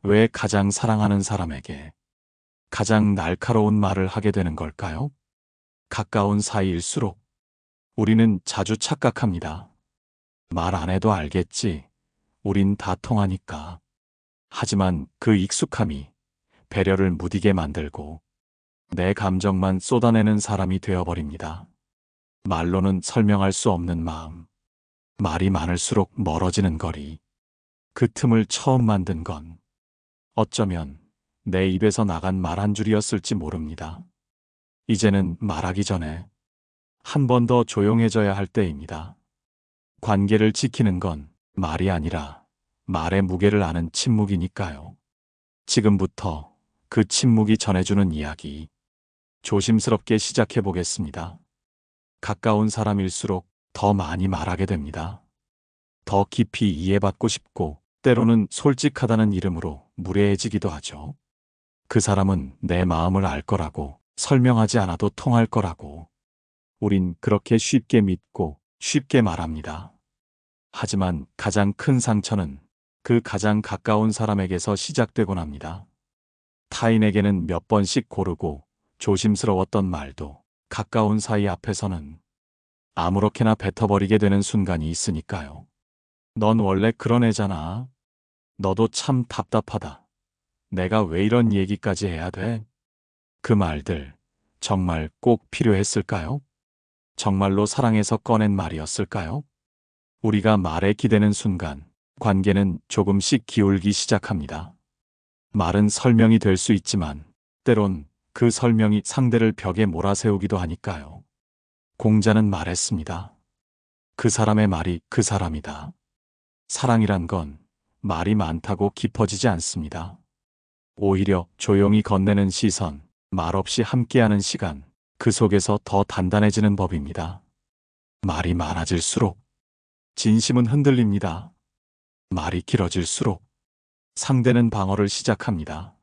왜 가장 사랑하는 사람에게 가장 날카로운 말을 하게 되는 걸까요? 가까운 사이일수록 우리는 자주 착각합니다. 말 안 해도 알겠지. 우린 다 통하니까. 하지만 그 익숙함이 배려를 무디게 만들고 내 감정만 쏟아내는 사람이 되어버립니다. 말로는 설명할 수 없는 마음. 말이 많을수록 멀어지는 거리. 그 틈을 처음 만든 건 어쩌면 내 입에서 나간 말 한 줄이었을지 모릅니다. 이제는 말하기 전에 한 번 더 조용해져야 할 때입니다. 관계를 지키는 건 말이 아니라 말의 무게를 아는 침묵이니까요. 지금부터 그 침묵이 전해주는 이야기 조심스럽게 시작해 보겠습니다. 가까운 사람일수록 더 많이 말하게 됩니다. 더 깊이 이해받고 싶고 때로는 솔직하다는 이름으로 무례해지기도 하죠. 그 사람은 내 마음을 알 거라고, 설명하지 않아도 통할 거라고. 우린 그렇게 쉽게 믿고 쉽게 말합니다. 하지만 가장 큰 상처는 그 가장 가까운 사람에게서 시작되곤 합니다. 타인에게는 몇 번씩 고르고 조심스러웠던 말도 가까운 사이 앞에서는 아무렇게나 뱉어버리게 되는 순간이 있으니까요. 넌 원래 그런 애잖아. 너도 참 답답하다. 내가 왜 이런 얘기까지 해야 돼? 그 말들 정말 꼭 필요했을까요? 정말로 사랑해서 꺼낸 말이었을까요? 우리가 말에 기대는 순간 관계는 조금씩 기울기 시작합니다. 말은 설명이 될 수 있지만 때론 그 설명이 상대를 벽에 몰아세우기도 하니까요. 공자는 말했습니다. 그 사람의 말이 그 사람이다. 사랑이란 건 말이 많다고 깊어지지 않습니다. 오히려 조용히 건네는 시선, 말없이 함께하는 시간, 그 속에서 더 단단해지는 법입니다. 말이 많아질수록 진심은 흔들립니다. 말이 길어질수록 상대는 방어를 시작합니다.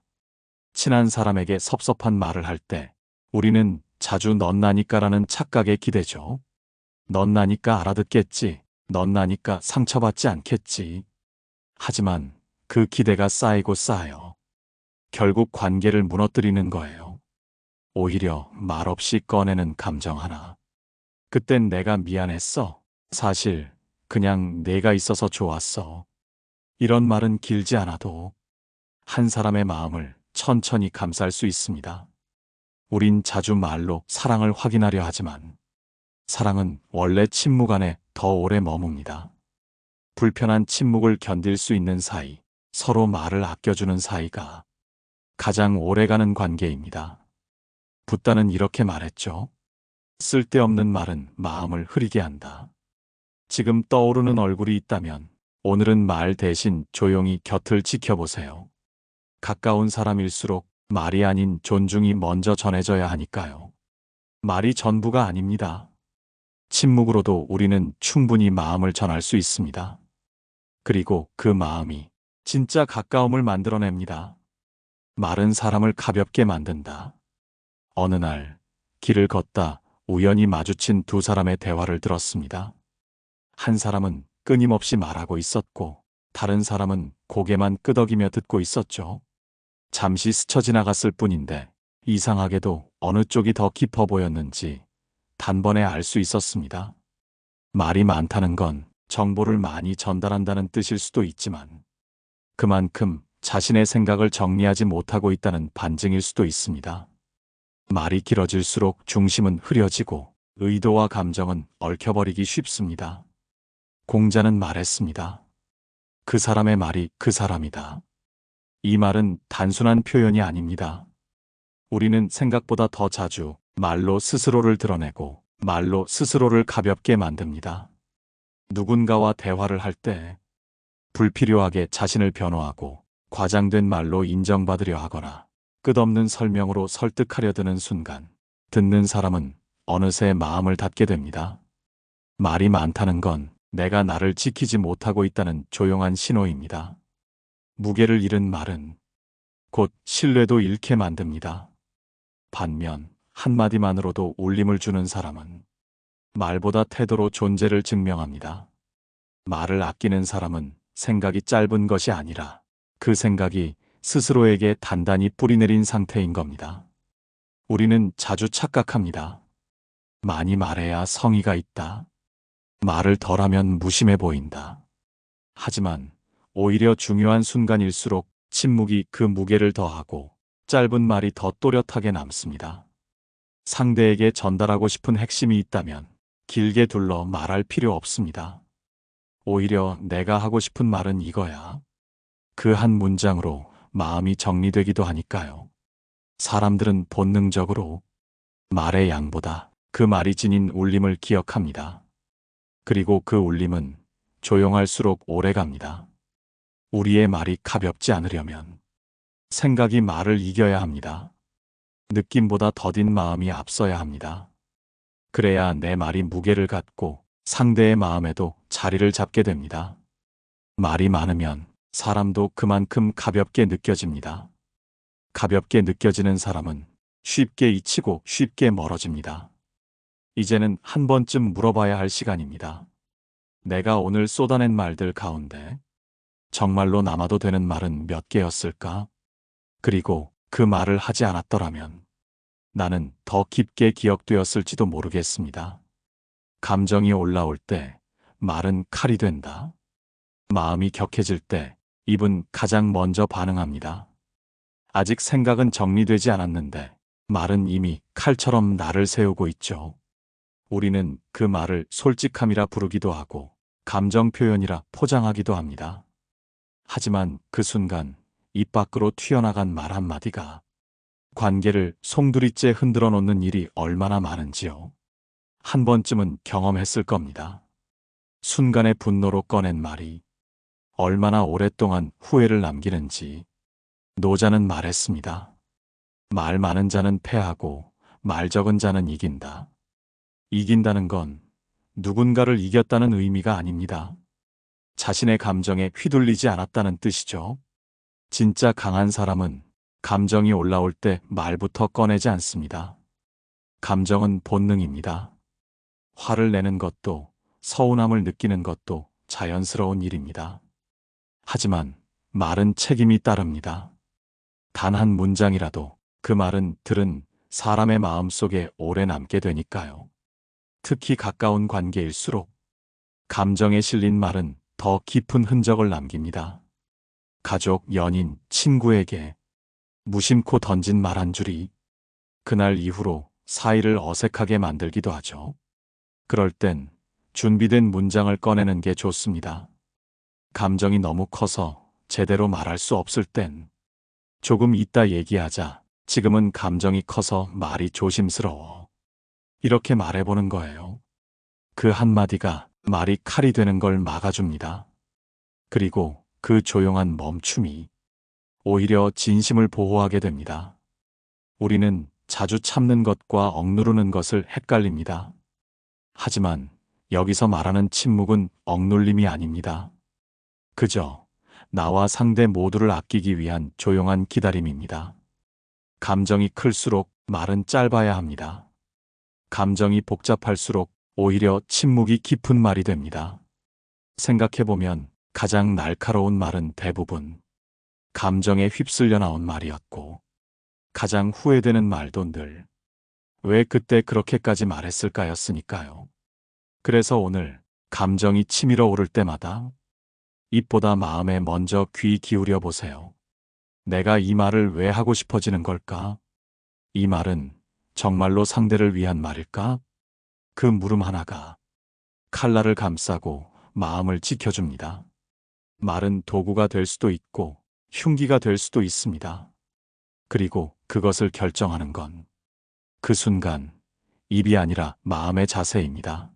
친한 사람에게 섭섭한 말을 할 때 우리는 자주 넌 나니까라는 착각에 기대죠. 넌 나니까 알아듣겠지. 넌 나니까 상처받지 않겠지. 하지만 그 기대가 쌓이고 쌓여 결국 관계를 무너뜨리는 거예요. 오히려 말없이 꺼내는 감정 하나. 그땐 내가 미안했어. 사실 그냥 내가 있어서 좋았어. 이런 말은 길지 않아도 한 사람의 마음을 천천히 감쌀 수 있습니다. 우린 자주 말로 사랑을 확인하려 하지만 사랑은 원래 침묵 안에 더 오래 머뭅니다. 불편한 침묵을 견딜 수 있는 사이, 서로 말을 아껴주는 사이가 가장 오래가는 관계입니다. 붓다는 이렇게 말했죠. 쓸데없는 말은 마음을 흐리게 한다. 지금 떠오르는 얼굴이 있다면 오늘은 말 대신 조용히 곁을 지켜보세요. 가까운 사람일수록 말이 아닌 존중이 먼저 전해져야 하니까요. 말이 전부가 아닙니다. 침묵으로도 우리는 충분히 마음을 전할 수 있습니다. 그리고 그 마음이 진짜 가까움을 만들어냅니다. 말은 사람을 가볍게 만든다. 어느 날 길을 걷다 우연히 마주친 두 사람의 대화를 들었습니다. 한 사람은 끊임없이 말하고 있었고 다른 사람은 고개만 끄덕이며 듣고 있었죠. 잠시 스쳐 지나갔을 뿐인데 이상하게도 어느 쪽이 더 깊어 보였는지 단번에 알 수 있었습니다. 말이 많다는 건 정보를 많이 전달한다는 뜻일 수도 있지만 그만큼 자신의 생각을 정리하지 못하고 있다는 반증일 수도 있습니다. 말이 길어질수록 중심은 흐려지고 의도와 감정은 얽혀버리기 쉽습니다. 공자는 말했습니다. 그 사람의 말이 그 사람이다. 이 말은 단순한 표현이 아닙니다. 우리는 생각보다 더 자주 말로 스스로를 드러내고 말로 스스로를 가볍게 만듭니다. 누군가와 대화를 할 때 불필요하게 자신을 변호하고 과장된 말로 인정받으려 하거나 끝없는 설명으로 설득하려 드는 순간 듣는 사람은 어느새 마음을 닫게 됩니다. 말이 많다는 건 내가 나를 지키지 못하고 있다는 조용한 신호입니다. 무게를 잃은 말은 곧 신뢰도 잃게 만듭니다. 반면 한마디만으로도 울림을 주는 사람은 말보다 태도로 존재를 증명합니다. 말을 아끼는 사람은 생각이 짧은 것이 아니라 그 생각이 스스로에게 단단히 뿌리내린 상태인 겁니다. 우리는 자주 착각합니다. 많이 말해야 성의가 있다. 말을 덜하면 무심해 보인다. 하지만 오히려 중요한 순간일수록 침묵이 그 무게를 더하고 짧은 말이 더 또렷하게 남습니다. 상대에게 전달하고 싶은 핵심이 있다면 길게 둘러 말할 필요 없습니다. 오히려 내가 하고 싶은 말은 이거야. 그 한 문장으로 마음이 정리되기도 하니까요. 사람들은 본능적으로 말의 양보다 그 말이 지닌 울림을 기억합니다. 그리고 그 울림은 조용할수록 오래 갑니다. 우리의 말이 가볍지 않으려면 생각이 말을 이겨야 합니다. 느낌보다 더딘 마음이 앞서야 합니다. 그래야 내 말이 무게를 갖고 상대의 마음에도 자리를 잡게 됩니다. 말이 많으면 사람도 그만큼 가볍게 느껴집니다. 가볍게 느껴지는 사람은 쉽게 잊히고 쉽게 멀어집니다. 이제는 한 번쯤 물어봐야 할 시간입니다. 내가 오늘 쏟아낸 말들 가운데 정말로 남아도 되는 말은 몇 개였을까? 그리고 그 말을 하지 않았더라면 나는 더 깊게 기억되었을지도 모르겠습니다. 감정이 올라올 때 말은 칼이 된다. 마음이 격해질 때 입은 가장 먼저 반응합니다. 아직 생각은 정리되지 않았는데 말은 이미 칼처럼 나를 세우고 있죠. 우리는 그 말을 솔직함이라 부르기도 하고 감정 표현이라 포장하기도 합니다. 하지만 그 순간 입 밖으로 튀어나간 말 한마디가 관계를 송두리째 흔들어 놓는 일이 얼마나 많은지요. 한 번쯤은 경험했을 겁니다. 순간의 분노로 꺼낸 말이 얼마나 오랫동안 후회를 남기는지. 노자는 말했습니다. 말 많은 자는 패하고 말 적은 자는 이긴다. 이긴다는 건 누군가를 이겼다는 의미가 아닙니다. 자신의 감정에 휘둘리지 않았다는 뜻이죠. 진짜 강한 사람은 감정이 올라올 때 말부터 꺼내지 않습니다. 감정은 본능입니다. 화를 내는 것도 서운함을 느끼는 것도 자연스러운 일입니다. 하지만 말은 책임이 따릅니다. 단 한 문장이라도 그 말은 들은 사람의 마음속에 오래 남게 되니까요. 특히 가까운 관계일수록 감정에 실린 말은 더 깊은 흔적을 남깁니다. 가족, 연인, 친구에게 무심코 던진 말 한 줄이 그날 이후로 사이를 어색하게 만들기도 하죠. 그럴 땐 준비된 문장을 꺼내는 게 좋습니다. 감정이 너무 커서 제대로 말할 수 없을 땐 조금 이따 얘기하자. 지금은 감정이 커서 말이 조심스러워. 이렇게 말해보는 거예요. 그 한마디가 말이 칼이 되는 걸 막아줍니다. 그리고 그 조용한 멈춤이 오히려 진심을 보호하게 됩니다. 우리는 자주 참는 것과 억누르는 것을 헷갈립니다. 하지만 여기서 말하는 침묵은 억눌림이 아닙니다. 그저 나와 상대 모두를 아끼기 위한 조용한 기다림입니다. 감정이 클수록 말은 짧아야 합니다. 감정이 복잡할수록 오히려 침묵이 깊은 말이 됩니다. 생각해보면 가장 날카로운 말은 대부분 감정에 휩쓸려 나온 말이었고 가장 후회되는 말도 늘 왜 그때 그렇게까지 말했을까였으니까요. 그래서 오늘 감정이 치밀어 오를 때마다 입보다 마음에 먼저 귀 기울여 보세요. 내가 이 말을 왜 하고 싶어지는 걸까? 이 말은 정말로 상대를 위한 말일까? 그 물음 하나가 칼날을 감싸고 마음을 지켜줍니다. 말은 도구가 될 수도 있고 흉기가 될 수도 있습니다. 그리고 그것을 결정하는 건 그 순간 입이 아니라 마음의 자세입니다.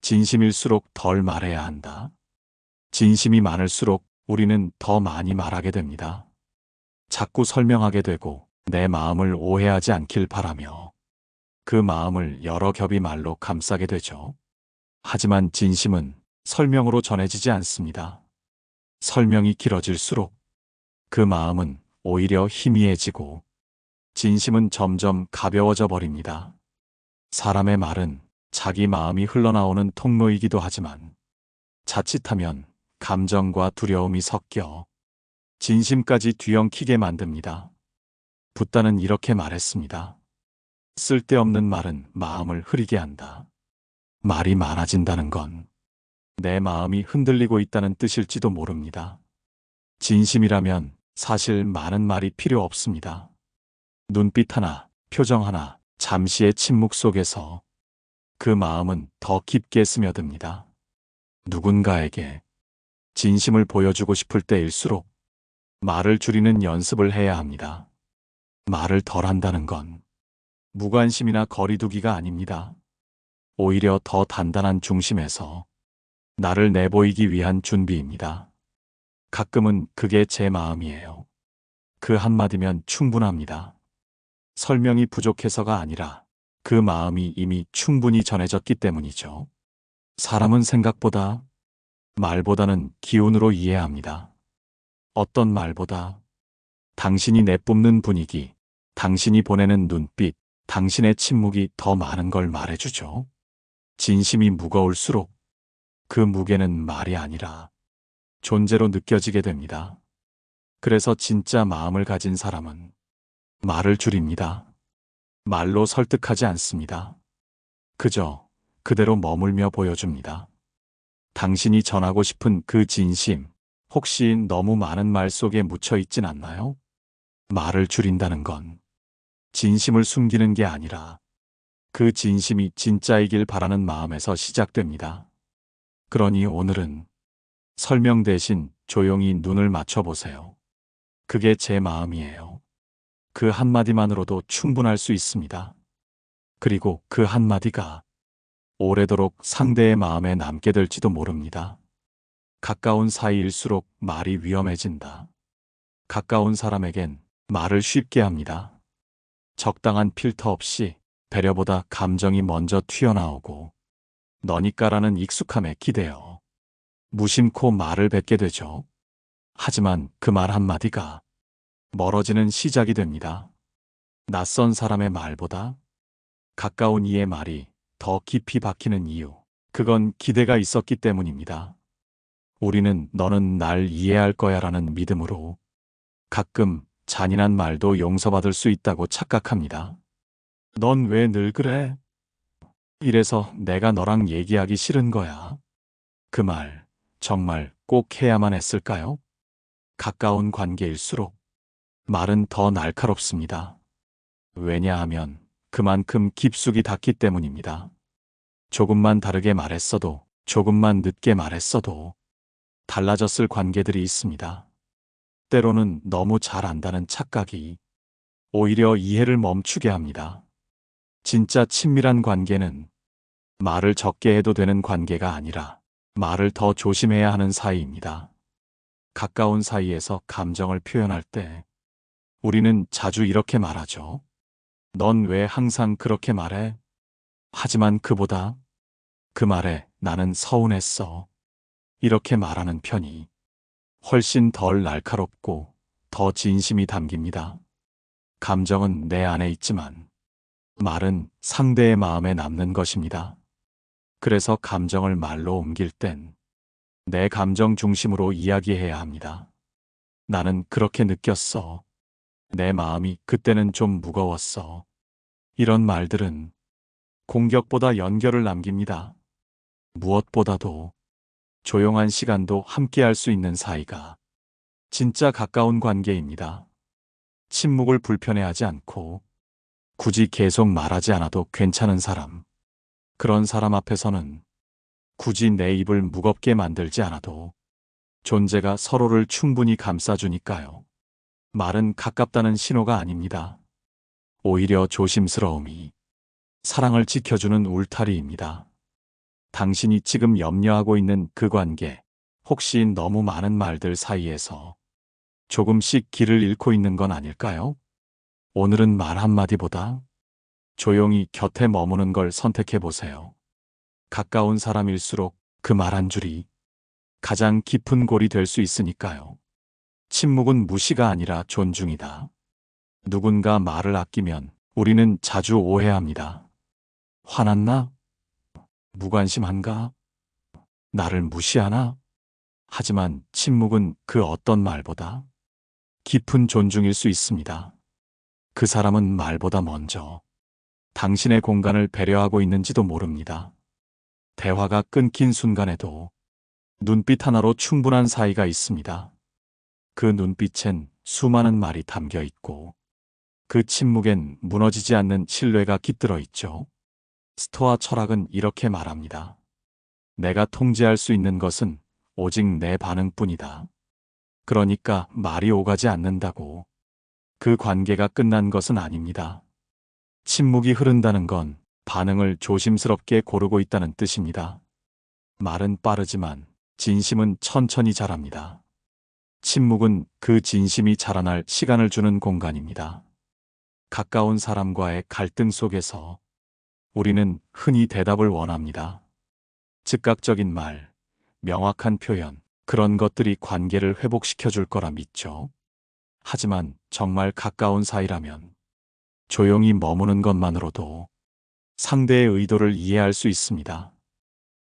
진심일수록 덜 말해야 한다. 진심이 많을수록 우리는 더 많이 말하게 됩니다. 자꾸 설명하게 되고 내 마음을 오해하지 않길 바라며 그 마음을 여러 겹이 말로 감싸게 되죠. 하지만 진심은 설명으로 전해지지 않습니다. 설명이 길어질수록 그 마음은 오히려 희미해지고 진심은 점점 가벼워져 버립니다. 사람의 말은 자기 마음이 흘러나오는 통로이기도 하지만 자칫하면 감정과 두려움이 섞여 진심까지 뒤엉키게 만듭니다. 붓다는 이렇게 말했습니다. 쓸데없는 말은 마음을 흐리게 한다. 말이 많아진다는 건 내 마음이 흔들리고 있다는 뜻일지도 모릅니다. 진심이라면 사실 많은 말이 필요 없습니다. 눈빛 하나, 표정 하나, 잠시의 침묵 속에서 그 마음은 더 깊게 스며듭니다. 누군가에게 진심을 보여주고 싶을 때일수록 말을 줄이는 연습을 해야 합니다. 말을 덜 한다는 건 무관심이나 거리두기가 아닙니다. 오히려 더 단단한 중심에서 나를 내보이기 위한 준비입니다. 가끔은 그게 제 마음이에요. 그 한마디면 충분합니다. 설명이 부족해서가 아니라 그 마음이 이미 충분히 전해졌기 때문이죠. 사람은 생각보다, 말보다는 기운으로 이해합니다. 어떤 말보다 당신이 내뿜는 분위기, 당신이 보내는 눈빛, 당신의 침묵이 더 많은 걸 말해주죠. 진심이 무거울수록 그 무게는 말이 아니라 존재로 느껴지게 됩니다. 그래서 진짜 마음을 가진 사람은 말을 줄입니다. 말로 설득하지 않습니다. 그저 그대로 머물며 보여줍니다. 당신이 전하고 싶은 그 진심, 혹시 너무 많은 말 속에 묻혀 있진 않나요? 말을 줄인다는 건 진심을 숨기는 게 아니라 그 진심이 진짜이길 바라는 마음에서 시작됩니다. 그러니 오늘은 설명 대신 조용히 눈을 맞춰보세요. 그게 제 마음이에요. 그 한마디만으로도 충분할 수 있습니다. 그리고 그 한마디가 오래도록 상대의 마음에 남게 될지도 모릅니다. 가까운 사이일수록 말이 위험해진다. 가까운 사람에겐 말을 쉽게 합니다. 적당한 필터 없이 배려보다 감정이 먼저 튀어나오고 너니까라는 익숙함에 기대어 무심코 말을 뱉게 되죠. 하지만 그 말 한마디가 멀어지는 시작이 됩니다. 낯선 사람의 말보다 가까운 이의 말이 더 깊이 박히는 이유, 그건 기대가 있었기 때문입니다. 우리는 너는 날 이해할 거야 라는 믿음으로 가끔 잔인한 말도 용서받을 수 있다고 착각합니다. 넌 왜 늘 그래? 이래서 내가 너랑 얘기하기 싫은 거야. 그 말 정말 꼭 해야만 했을까요? 가까운 관계일수록 말은 더 날카롭습니다. 왜냐하면 그만큼 깊숙이 닿기 때문입니다. 조금만 다르게 말했어도, 조금만 늦게 말했어도 달라졌을 관계들이 있습니다. 때로는 너무 잘 안다는 착각이 오히려 이해를 멈추게 합니다. 진짜 친밀한 관계는 말을 적게 해도 되는 관계가 아니라 말을 더 조심해야 하는 사이입니다. 가까운 사이에서 감정을 표현할 때 우리는 자주 이렇게 말하죠. 넌 왜 항상 그렇게 말해? 하지만 그보다 그 말에 나는 서운했어. 이렇게 말하는 편이 훨씬 덜 날카롭고 더 진심이 담깁니다. 감정은 내 안에 있지만 말은 상대의 마음에 남는 것입니다. 그래서 감정을 말로 옮길 땐 내 감정 중심으로 이야기해야 합니다. 나는 그렇게 느꼈어. 내 마음이 그때는 좀 무거웠어. 이런 말들은 공격보다 연결을 남깁니다. 무엇보다도 조용한 시간도 함께 할 수 있는 사이가 진짜 가까운 관계입니다. 침묵을 불편해하지 않고 굳이 계속 말하지 않아도 괜찮은 사람. 그런 사람 앞에서는 굳이 내 입을 무겁게 만들지 않아도 존재가 서로를 충분히 감싸주니까요. 말은 가깝다는 신호가 아닙니다. 오히려 조심스러움이 사랑을 지켜주는 울타리입니다. 당신이 지금 염려하고 있는 그 관계, 혹시 너무 많은 말들 사이에서 조금씩 길을 잃고 있는 건 아닐까요? 오늘은 말 한마디보다 조용히 곁에 머무는 걸 선택해 보세요. 가까운 사람일수록 그 말 한 줄이 가장 깊은 골이 될 수 있으니까요. 침묵은 무시가 아니라 존중이다. 누군가 말을 아끼면 우리는 자주 오해합니다. 화났나? 무관심한가? 나를 무시하나? 하지만 침묵은 그 어떤 말보다 깊은 존중일 수 있습니다. 그 사람은 말보다 먼저 당신의 공간을 배려하고 있는지도 모릅니다. 대화가 끊긴 순간에도 눈빛 하나로 충분한 사이가 있습니다. 그 눈빛엔 수많은 말이 담겨 있고 그 침묵엔 무너지지 않는 신뢰가 깃들어 있죠. 스토아 철학은 이렇게 말합니다. 내가 통제할 수 있는 것은 오직 내 반응뿐이다. 그러니까 말이 오가지 않는다고 그 관계가 끝난 것은 아닙니다. 침묵이 흐른다는 건 반응을 조심스럽게 고르고 있다는 뜻입니다. 말은 빠르지만 진심은 천천히 자랍니다. 침묵은 그 진심이 자라날 시간을 주는 공간입니다. 가까운 사람과의 갈등 속에서 우리는 흔히 대답을 원합니다. 즉각적인 말, 명확한 표현, 그런 것들이 관계를 회복시켜 줄 거라 믿죠. 하지만 정말 가까운 사이라면 조용히 머무는 것만으로도 상대의 의도를 이해할 수 있습니다.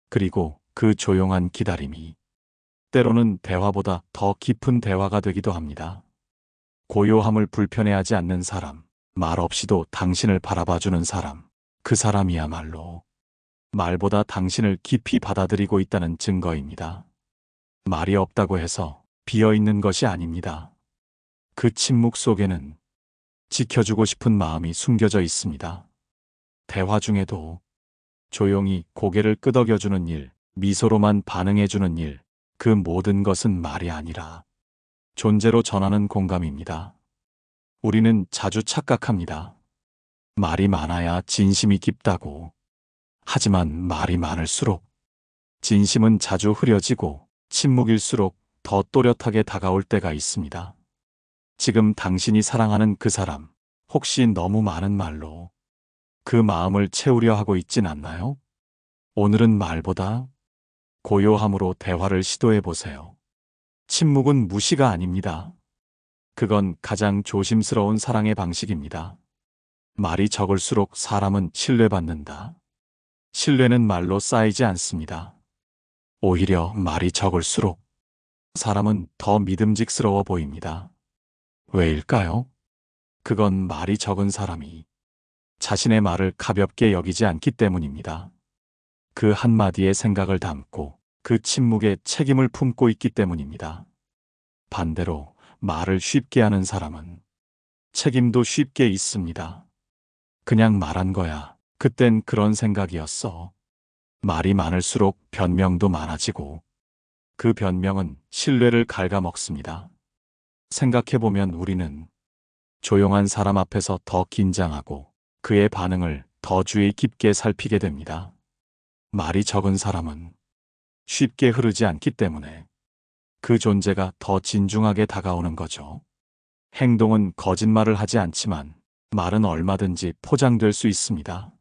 그리고 그 조용한 기다림이 때로는 대화보다 더 깊은 대화가 되기도 합니다. 고요함을 불편해하지 않는 사람, 말 없이도 당신을 바라봐주는 사람, 그 사람이야말로 말보다 당신을 깊이 받아들이고 있다는 증거입니다. 말이 없다고 해서 비어있는 것이 아닙니다. 그 침묵 속에는 지켜주고 싶은 마음이 숨겨져 있습니다. 대화 중에도 조용히 고개를 끄덕여주는 일, 미소로만 반응해주는 일, 그 모든 것은 말이 아니라 존재로 전하는 공감입니다. 우리는 자주 착각합니다. 말이 많아야 진심이 깊다고. 하지만 말이 많을수록 진심은 자주 흐려지고 침묵일수록 더 또렷하게 다가올 때가 있습니다. 지금 당신이 사랑하는 그 사람, 혹시 너무 많은 말로 그 마음을 채우려 하고 있진 않나요? 오늘은 말보다 고요함으로 대화를 시도해 보세요. 침묵은 무시가 아닙니다. 그건 가장 조심스러운 사랑의 방식입니다. 말이 적을수록 사람은 신뢰받는다. 신뢰는 말로 쌓이지 않습니다. 오히려 말이 적을수록 사람은 더 믿음직스러워 보입니다. 왜일까요? 그건 말이 적은 사람이 자신의 말을 가볍게 여기지 않기 때문입니다. 그 한마디의 생각을 담고 그 침묵에 책임을 품고 있기 때문입니다. 반대로 말을 쉽게 하는 사람은 책임도 쉽게 있습니다. 그냥 말한 거야. 그땐 그런 생각이었어. 말이 많을수록 변명도 많아지고 그 변명은 신뢰를 갉아먹습니다. 생각해보면 우리는 조용한 사람 앞에서 더 긴장하고 그의 반응을 더 주의 깊게 살피게 됩니다. 말이 적은 사람은 쉽게 흐르지 않기 때문에 그 존재가 더 진중하게 다가오는 거죠. 행동은 거짓말을 하지 않지만 말은 얼마든지 포장될 수 있습니다.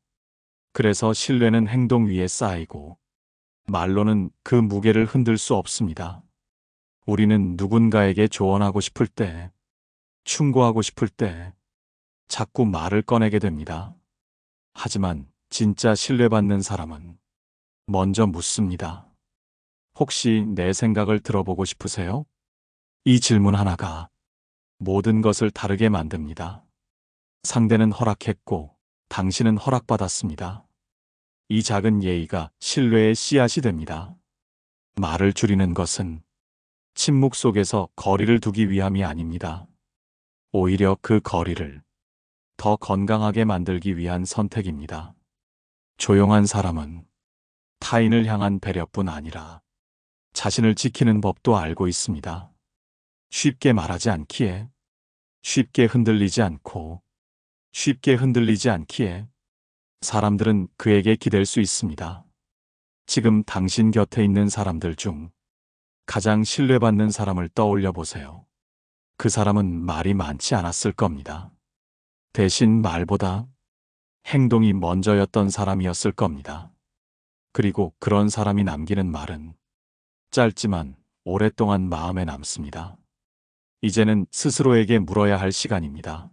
그래서 신뢰는 행동 위에 쌓이고 말로는 그 무게를 흔들 수 없습니다. 우리는 누군가에게 조언하고 싶을 때, 충고하고 싶을 때 자꾸 말을 꺼내게 됩니다. 하지만 진짜 신뢰받는 사람은 먼저 묻습니다. 혹시 내 생각을 들어보고 싶으세요? 이 질문 하나가 모든 것을 다르게 만듭니다. 상대는 허락했고 당신은 허락받았습니다. 이 작은 예의가 신뢰의 씨앗이 됩니다. 말을 줄이는 것은 침묵 속에서 거리를 두기 위함이 아닙니다. 오히려 그 거리를 더 건강하게 만들기 위한 선택입니다. 조용한 사람은 타인을 향한 배려뿐 아니라 자신을 지키는 법도 알고 있습니다. 쉽게 말하지 않기에, 쉽게 흔들리지 않고, 쉽게 흔들리지 않기에 사람들은 그에게 기댈 수 있습니다. 지금 당신 곁에 있는 사람들 중 가장 신뢰받는 사람을 떠올려 보세요. 그 사람은 말이 많지 않았을 겁니다. 대신 말보다 행동이 먼저였던 사람이었을 겁니다. 그리고 그런 사람이 남기는 말은 짧지만 오랫동안 마음에 남습니다. 이제는 스스로에게 물어야 할 시간입니다.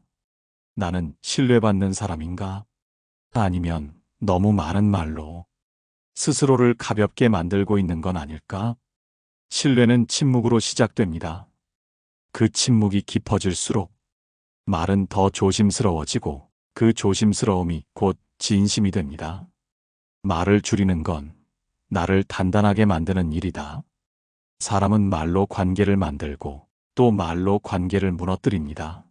나는 신뢰받는 사람인가? 아니면 너무 많은 말로 스스로를 가볍게 만들고 있는 건 아닐까? 신뢰는 침묵으로 시작됩니다. 그 침묵이 깊어질수록 말은 더 조심스러워지고 그 조심스러움이 곧 진심이 됩니다. 말을 줄이는 건 나를 단단하게 만드는 일이다. 사람은 말로 관계를 만들고 또 말로 관계를 무너뜨립니다.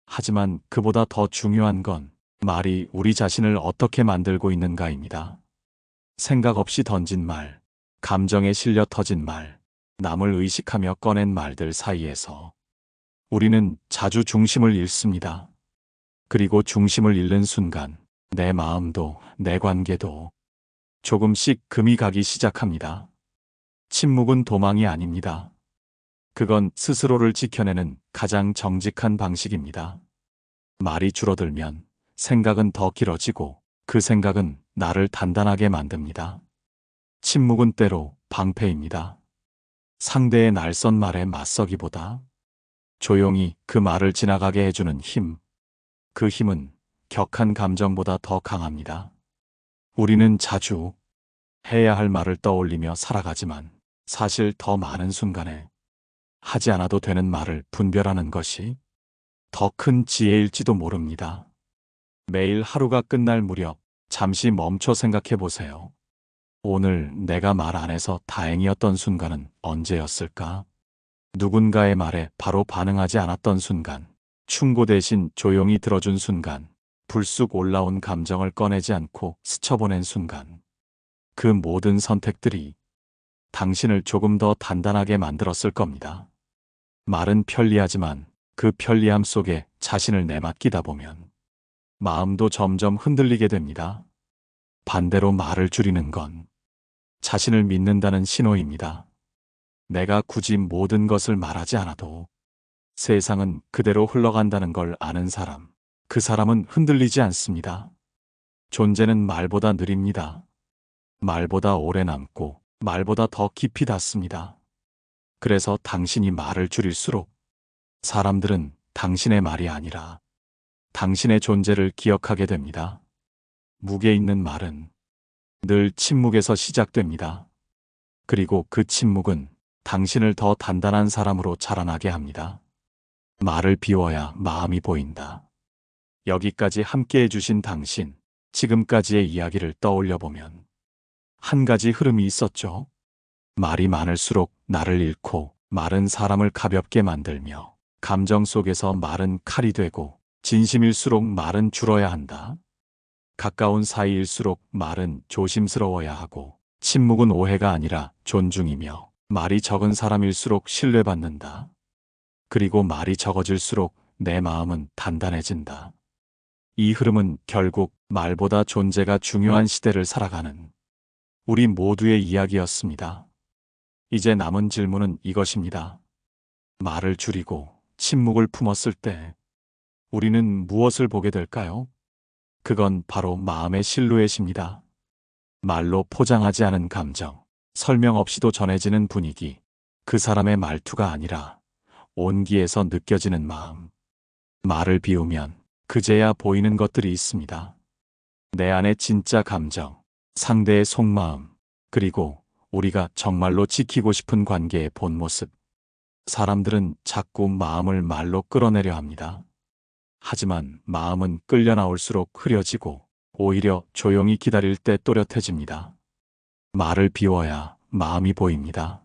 하지만 그보다 더 중요한 건 말이 우리 자신을 어떻게 만들고 있는가입니다. 생각 없이 던진 말, 감정에 실려 터진 말, 남을 의식하며 꺼낸 말들 사이에서 우리는 자주 중심을 잃습니다. 그리고 중심을 잃는 순간 내 마음도 내 관계도 조금씩 금이 가기 시작합니다. 침묵은 도망이 아닙니다. 그건 스스로를 지켜내는 가장 정직한 방식입니다. 말이 줄어들면 생각은 더 길어지고 그 생각은 나를 단단하게 만듭니다. 침묵은 때로 방패입니다. 상대의 날선 말에 맞서기보다 조용히 그 말을 지나가게 해주는 힘, 그 힘은 격한 감정보다 더 강합니다. 우리는 자주 해야 할 말을 떠올리며 살아가지만 사실 더 많은 순간에 하지 않아도 되는 말을 분별하는 것이 더 큰 지혜일지도 모릅니다. 매일 하루가 끝날 무렵 잠시 멈춰 생각해 보세요. 오늘 내가 말 안 해서 다행이었던 순간은 언제였을까? 누군가의 말에 바로 반응하지 않았던 순간, 충고 대신 조용히 들어준 순간, 불쑥 올라온 감정을 꺼내지 않고 스쳐보낸 순간, 그 모든 선택들이 당신을 조금 더 단단하게 만들었을 겁니다. 말은 편리하지만 그 편리함 속에 자신을 내맡기다 보면 마음도 점점 흔들리게 됩니다. 반대로 말을 줄이는 건 자신을 믿는다는 신호입니다. 내가 굳이 모든 것을 말하지 않아도 세상은 그대로 흘러간다는 걸 아는 사람, 그 사람은 흔들리지 않습니다. 존재는 말보다 느립니다. 말보다 오래 남고 말보다 더 깊이 닿습니다. 그래서 당신이 말을 줄일수록 사람들은 당신의 말이 아니라 당신의 존재를 기억하게 됩니다. 무게 있는 말은 늘 침묵에서 시작됩니다. 그리고 그 침묵은 당신을 더 단단한 사람으로 자라나게 합니다. 말을 비워야 마음이 보인다. 여기까지 함께 해주신 당신, 지금까지의 이야기를 떠올려 보면 한 가지 흐름이 있었죠. 말이 많을수록 나를 잃고 말은 사람을 가볍게 만들며 감정 속에서 말은 칼이 되고 진심일수록 말은 줄어야 한다. 가까운 사이일수록 말은 조심스러워야 하고 침묵은 오해가 아니라 존중이며 말이 적은 사람일수록 신뢰받는다. 그리고 말이 적어질수록 내 마음은 단단해진다. 이 흐름은 결국 말보다 존재가 중요한 시대를 살아가는 우리 모두의 이야기였습니다. 이제 남은 질문은 이것입니다. 말을 줄이고 침묵을 품었을 때 우리는 무엇을 보게 될까요? 그건 바로 마음의 실루엣입니다. 말로 포장하지 않은 감정, 설명 없이도 전해지는 분위기, 그 사람의 말투가 아니라 온기에서 느껴지는 마음. 말을 비우면 그제야 보이는 것들이 있습니다. 내 안의 진짜 감정, 상대의 속마음, 그리고 우리가 정말로 지키고 싶은 관계의 본 모습. 사람들은 자꾸 마음을 말로 끌어내려 합니다. 하지만 마음은 끌려 나올수록 흐려지고 오히려 조용히 기다릴 때 또렷해집니다. 말을 비워야 마음이 보입니다.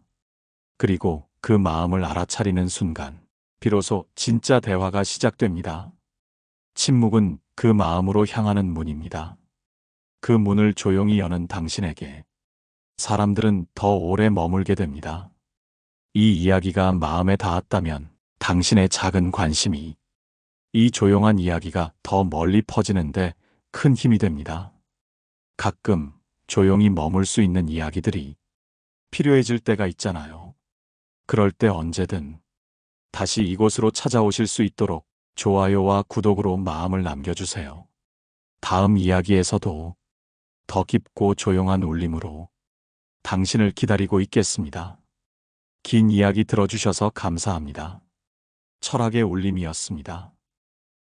그리고 그 마음을 알아차리는 순간 비로소 진짜 대화가 시작됩니다. 침묵은 그 마음으로 향하는 문입니다. 그 문을 조용히 여는 당신에게 사람들은 더 오래 머물게 됩니다. 이 이야기가 마음에 닿았다면 당신의 작은 관심이 이 조용한 이야기가 더 멀리 퍼지는데 큰 힘이 됩니다. 가끔 조용히 머물 수 있는 이야기들이 필요해질 때가 있잖아요. 그럴 때 언제든 다시 이곳으로 찾아오실 수 있도록 좋아요와 구독으로 마음을 남겨주세요. 다음 이야기에서도 더 깊고 조용한 울림으로 당신을 기다리고 있겠습니다. 긴 이야기 들어주셔서 감사합니다. 철학의 울림이었습니다.